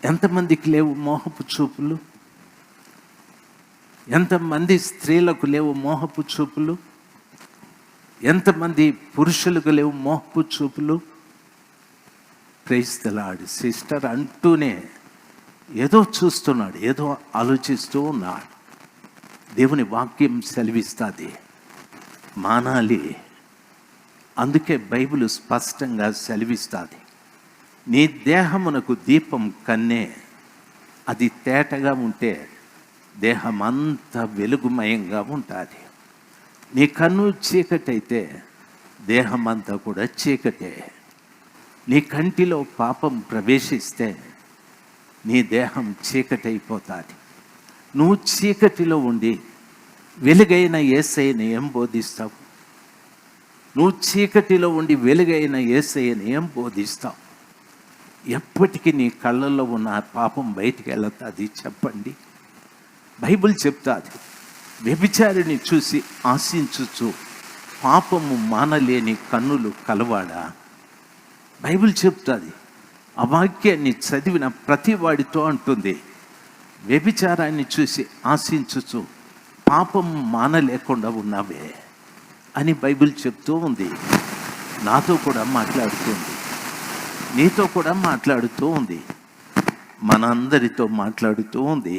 ఎంతమందికి లేవు మోహపు చూపులు? ఎంతమంది స్త్రీలకు లేవు మోహపు చూపులు? ఎంతమంది పురుషులకు లేవు మోహపు చూపులు? Praise the lord. సిస్టర్ అంటూనే ఏదో చూస్తున్నాడు, ఏదో ఆలోచిస్తూ ఉన్నాడు. దేవుని వాక్యం సెలవిస్తుంది, మానాలి. అందుకే బైబిల్ స్పష్టంగా సెలవిస్తుంది, నీ దేహమునకు దీపం కన్నే, అది తేటగా ఉంటే దేహం అంతా వెలుగుమయంగా ఉంటుంది. నీ కన్ను చీకటైతే దేహం అంతా కూడా చీకటే. నీ కంటిలో పాపం ప్రవేశిస్తే నీ దేహం చీకటైపోతుంది. నువ్వు చీకటిలో ఉండి వెలుగైన యేసయ్యను ఏం బోధిస్తావు? నువ్వు చీకటిలో ఉండి వెలుగైన యేసయ్యను ఏం బోధిస్తావు? ఎప్పటికీ నీ కళ్ళల్లో ఉన్న పాపం బయటికి వెళుతుంది చెప్పండి? బైబిల్ చెప్తాది, వ్యభిచారిని చూసి ఆశించుచు పాపము మానలేని కన్నులు కలవాడా? బైబిల్ చెప్తుంది. ఆ వాక్యాన్ని చదివిన ప్రతి వాడితో అంటుంది, వ్యభిచారాన్ని చూసి ఆశించుచు పాపం మానలేకుండా ఉన్నావే అని బైబిల్ చెప్తూ ఉంది. నాతో కూడా మాట్లాడుతుంది, నీతో కూడా మాట్లాడుతూ ఉంది, మనందరితో మాట్లాడుతూ ఉంది.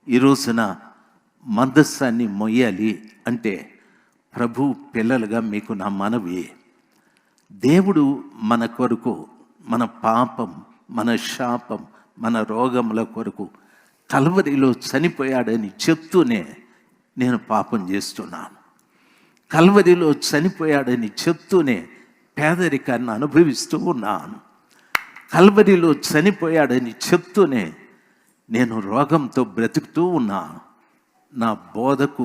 ఈ రోజున మందస్సాన్ని మొయ్యాలి అంటే ప్రభు పిల్లలుగా మీకు నా మనవి, దేవుడు మన కొరకు, మన పాపం, మన శాపం, మన రోగముల కొరకు కల్వరిలో చనిపోయాడని చెప్తూనే నేను పాపం చేస్తున్నాను. కల్వరిలో చనిపోయాడని చెప్తూనే పేదరికాన్ని అనుభవిస్తూ ఉన్నాను. కల్వరిలో చనిపోయాడని చెప్తూనే నేను రోగంతో బ్రతుకుతూ ఉన్నాను. నా బోధకు,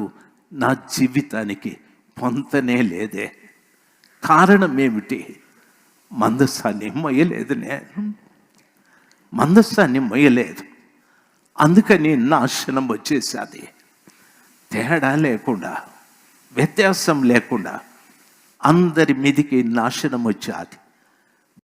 నా జీవితానికి పొంతనే లేదే. కారణం ఏమిటి? మందస్సాన్ని మొయ్యలేదు, నేను మందస్సాన్ని మొయ్యలేదు. అందుకని నాశనం వచ్చేసాది. తేడా లేకుండా, వ్యత్యాసం లేకుండా అందరి మీదికి నాశనం వచ్చేది.